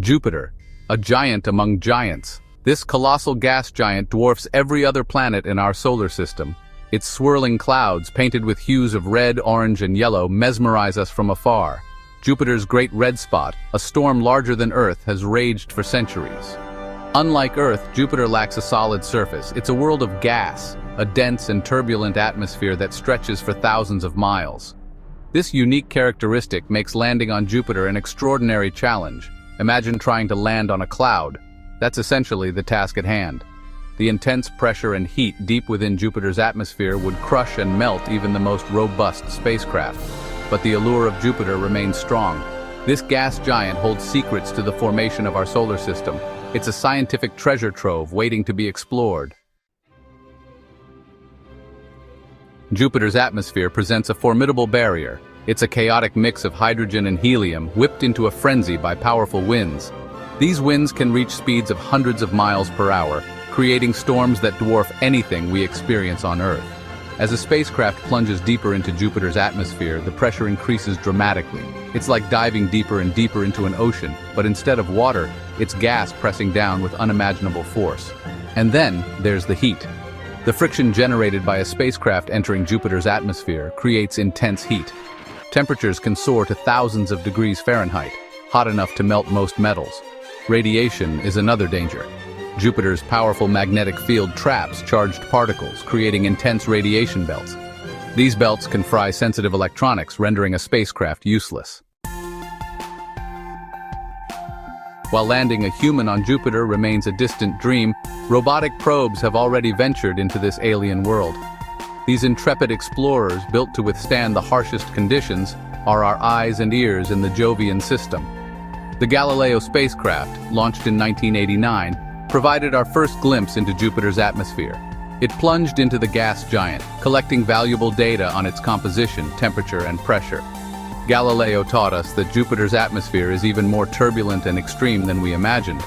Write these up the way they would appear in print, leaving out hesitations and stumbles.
Jupiter, a giant among giants. This colossal gas giant dwarfs every other planet in our solar system. Its swirling clouds, painted with hues of red, orange, and yellow, mesmerize us from afar. Jupiter's Great Red Spot, a storm larger than Earth, has raged for centuries. Unlike Earth, Jupiter lacks a solid surface. It's a world of gas, a dense and turbulent atmosphere that stretches for thousands of miles. This unique characteristic makes landing on Jupiter an extraordinary challenge. Imagine trying to land on a cloud. That's essentially the task at hand. The intense pressure and heat deep within Jupiter's atmosphere would crush and melt even the most robust spacecraft. But the allure of Jupiter remains strong. This gas giant holds secrets to the formation of our solar system. It's a scientific treasure trove waiting to be explored. Jupiter's atmosphere presents a formidable barrier. It's a chaotic mix of hydrogen and helium, whipped into a frenzy by powerful winds. These winds can reach speeds of hundreds of miles per hour, creating storms that dwarf anything we experience on Earth. As a spacecraft plunges deeper into Jupiter's atmosphere, the pressure increases dramatically. It's like diving deeper and deeper into an ocean, but instead of water, it's gas pressing down with unimaginable force. And then there's the heat. The friction generated by a spacecraft entering Jupiter's atmosphere creates intense heat. Temperatures can soar to thousands of degrees Fahrenheit, hot enough to melt most metals. Radiation is another danger. Jupiter's powerful magnetic field traps charged particles, creating intense radiation belts. These belts can fry sensitive electronics, rendering a spacecraft useless. While landing a human on Jupiter remains a distant dream, robotic probes have already ventured into this alien world. These intrepid explorers, built to withstand the harshest conditions, are our eyes and ears in the Jovian system. The Galileo spacecraft, launched in 1989, provided our first glimpse into Jupiter's atmosphere. It plunged into the gas giant, collecting valuable data on its composition, temperature, and pressure. Galileo taught us that Jupiter's atmosphere is even more turbulent and extreme than we imagined.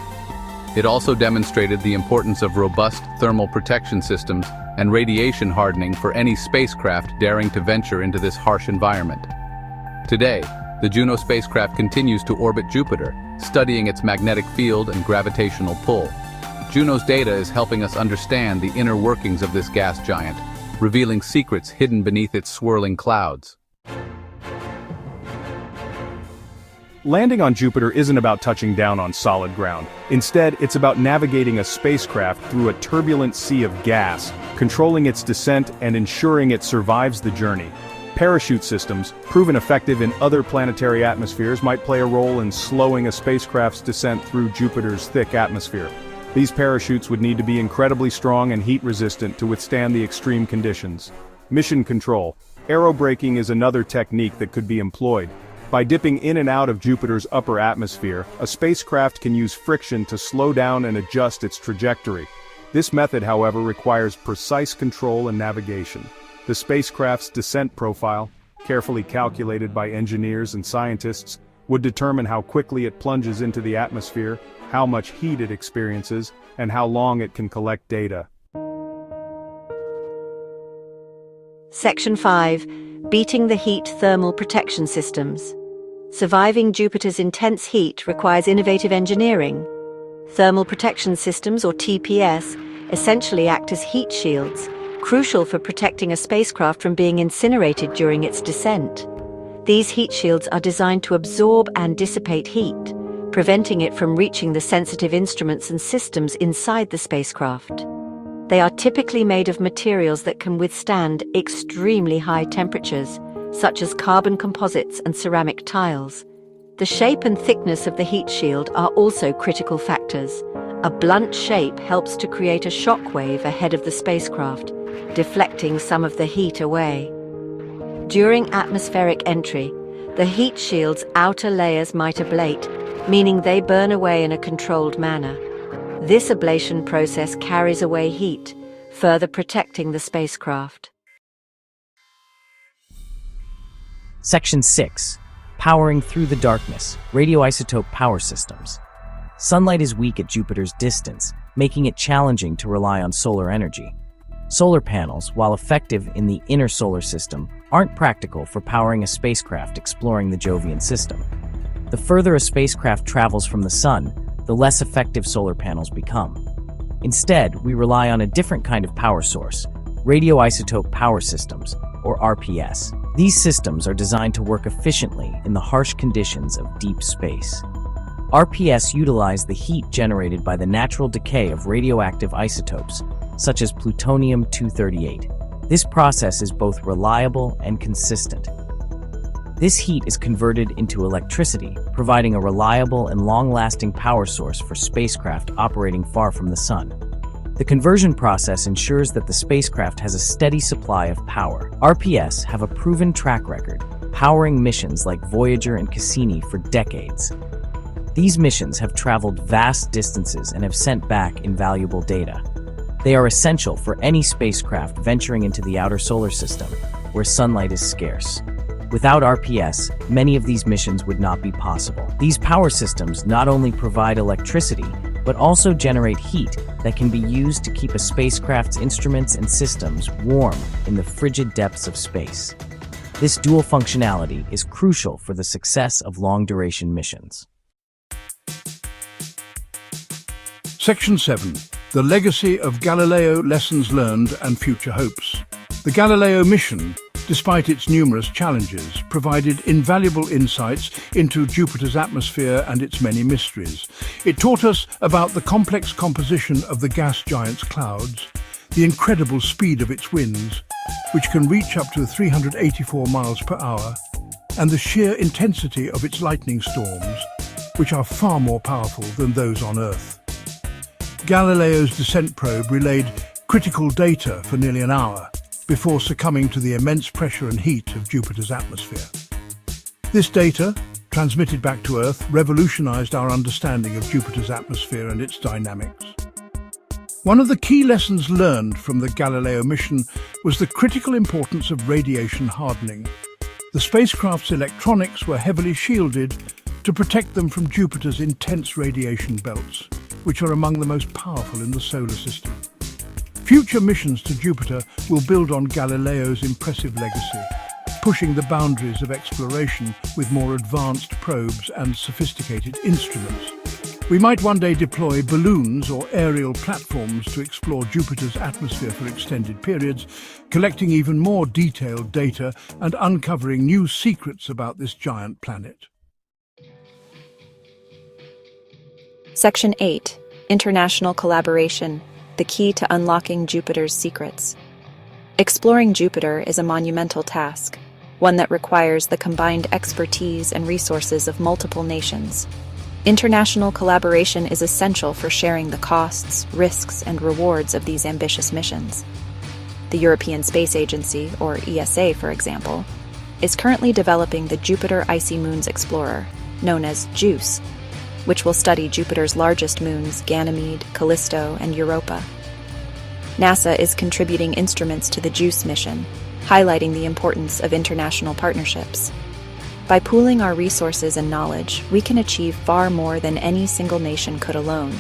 It also demonstrated the importance of robust thermal protection systems and radiation hardening for any spacecraft daring to venture into this harsh environment. Today, the Juno spacecraft continues to orbit Jupiter, studying its magnetic field and gravitational pull. Juno's data is helping us understand the inner workings of this gas giant, revealing secrets hidden beneath its swirling clouds. Landing on Jupiter isn't about touching down on solid ground. Instead, it's about navigating a spacecraft through a turbulent sea of gas, controlling its descent and ensuring it survives the journey. Parachute systems, proven effective in other planetary atmospheres, might play a role in slowing a spacecraft's descent through Jupiter's thick atmosphere. These parachutes would need to be incredibly strong and heat-resistant to withstand the extreme conditions. Mission control. Aerobraking is another technique that could be employed. By dipping in and out of Jupiter's upper atmosphere, a spacecraft can use friction to slow down and adjust its trajectory. This method, however, requires precise control and navigation. The spacecraft's descent profile, carefully calculated by engineers and scientists, would determine how quickly it plunges into the atmosphere, how much heat it experiences, and how long it can collect data. Section 5. Beating the heat thermal protection systems. Surviving Jupiter's intense heat requires innovative engineering. Thermal protection systems, or TPS, essentially act as heat shields, crucial for protecting a spacecraft from being incinerated during its descent. These heat shields are designed to absorb and dissipate heat, preventing it from reaching the sensitive instruments and systems inside the spacecraft. They are typically made of materials that can withstand extremely high temperatures, such as carbon composites and ceramic tiles. The shape and thickness of the heat shield are also critical factors. A blunt shape helps to create a shock wave ahead of the spacecraft, deflecting some of the heat away. During atmospheric entry, the heat shield's outer layers might ablate, meaning they burn away in a controlled manner. This ablation process carries away heat, further protecting the spacecraft. Section 6. Powering through the darkness, radioisotope power systems. Sunlight is weak at Jupiter's distance, making it challenging to rely on solar energy. Solar panels, while effective in the inner solar system, aren't practical for powering a spacecraft exploring the Jovian system. The further a spacecraft travels from the Sun, the less effective solar panels become. Instead, we rely on a different kind of power source, radioisotope power systems, or RPS. These systems are designed to work efficiently in the harsh conditions of deep space. RPS utilize the heat generated by the natural decay of radioactive isotopes, such as plutonium-238. This process is both reliable and consistent. This heat is converted into electricity, providing a reliable and long-lasting power source for spacecraft operating far from the Sun. The conversion process ensures that the spacecraft has a steady supply of power. RPS have a proven track record, powering missions like Voyager and Cassini for decades. These missions have traveled vast distances and have sent back invaluable data. They are essential for any spacecraft venturing into the outer solar system, where sunlight is scarce. Without RPS, many of these missions would not be possible. These power systems not only provide electricity, but also generate heat that can be used to keep a spacecraft's instruments and systems warm in the frigid depths of space. This dual functionality is crucial for the success of long-duration missions. Section 7. The Legacy of Galileo Lessons Learned and Future Hopes. The Galileo mission, despite its numerous challenges, provided invaluable insights into Jupiter's atmosphere and its many mysteries. It taught us about the complex composition of the gas giant's clouds, the incredible speed of its winds, which can reach up to 384 miles per hour, and the sheer intensity of its lightning storms, which are far more powerful than those on Earth. Galileo's descent probe relayed critical data for nearly an hour before succumbing to the immense pressure and heat of Jupiter's atmosphere. This data, transmitted back to Earth, revolutionized our understanding of Jupiter's atmosphere and its dynamics. One of the key lessons learned from the Galileo mission was the critical importance of radiation hardening. The spacecraft's electronics were heavily shielded to protect them from Jupiter's intense radiation belts, which are among the most powerful in the solar system. Future missions to Jupiter will build on Galileo's impressive legacy, pushing the boundaries of exploration with more advanced probes and sophisticated instruments. We might one day deploy balloons or aerial platforms to explore Jupiter's atmosphere for extended periods, collecting even more detailed data and uncovering new secrets about this giant planet. Section 8. International Collaboration, the key to unlocking Jupiter's secrets. Exploring Jupiter is a monumental task, one that requires the combined expertise and resources of multiple nations. International collaboration is essential for sharing the costs, risks, and rewards of these ambitious missions. The European Space Agency, or ESA for example, is currently developing the Jupiter Icy Moons Explorer, known as JUICE, which will study Jupiter's largest moons, Ganymede, Callisto, and Europa. NASA is contributing instruments to the JUICE mission, highlighting the importance of international partnerships. By pooling our resources and knowledge, we can achieve far more than any single nation could alone.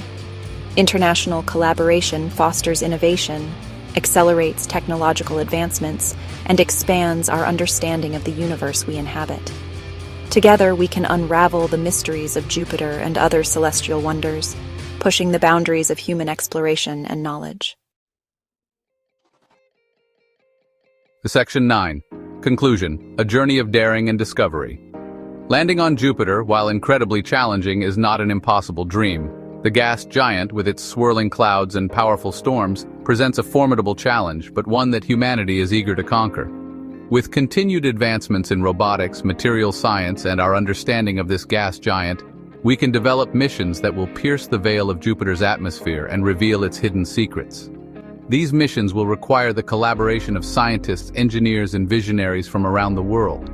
International collaboration fosters innovation, accelerates technological advancements, and expands our understanding of the universe we inhabit. Together, we can unravel the mysteries of Jupiter and other celestial wonders, pushing the boundaries of human exploration and knowledge. Section 9. Conclusion. A journey of daring and discovery. Landing on Jupiter, while incredibly challenging, is not an impossible dream. The gas giant, with its swirling clouds and powerful storms, presents a formidable challenge, but one that humanity is eager to conquer. With continued advancements in robotics, material science, and our understanding of this gas giant, we can develop missions that will pierce the veil of Jupiter's atmosphere and reveal its hidden secrets. These missions will require the collaboration of scientists, engineers, and visionaries from around the world.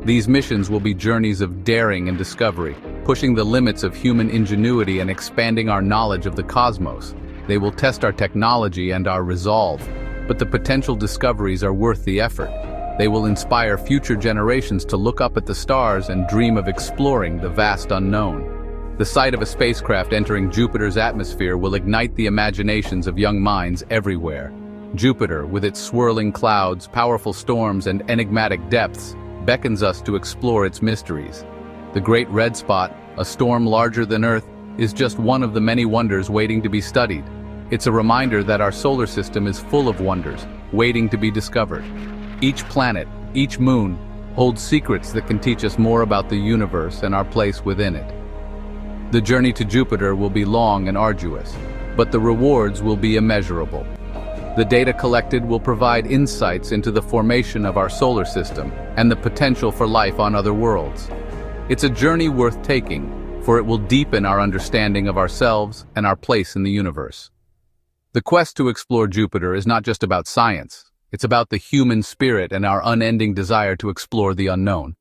These missions will be journeys of daring and discovery, pushing the limits of human ingenuity and expanding our knowledge of the cosmos. They will test our technology and our resolve, but the potential discoveries are worth the effort. They will inspire future generations to look up at the stars and dream of exploring the vast unknown. The sight of a spacecraft entering Jupiter's atmosphere will ignite the imaginations of young minds everywhere. Jupiter, with its swirling clouds, powerful storms, and enigmatic depths, beckons us to explore its mysteries. The Great Red Spot, a storm larger than Earth, is just one of the many wonders waiting to be studied. It's a reminder that our solar system is full of wonders, waiting to be discovered. Each planet, each moon, holds secrets that can teach us more about the universe and our place within it. The journey to Jupiter will be long and arduous, but the rewards will be immeasurable. The data collected will provide insights into the formation of our solar system and the potential for life on other worlds. It's a journey worth taking, for it will deepen our understanding of ourselves and our place in the universe. The quest to explore Jupiter is not just about science, it's about the human spirit and our unending desire to explore the unknown.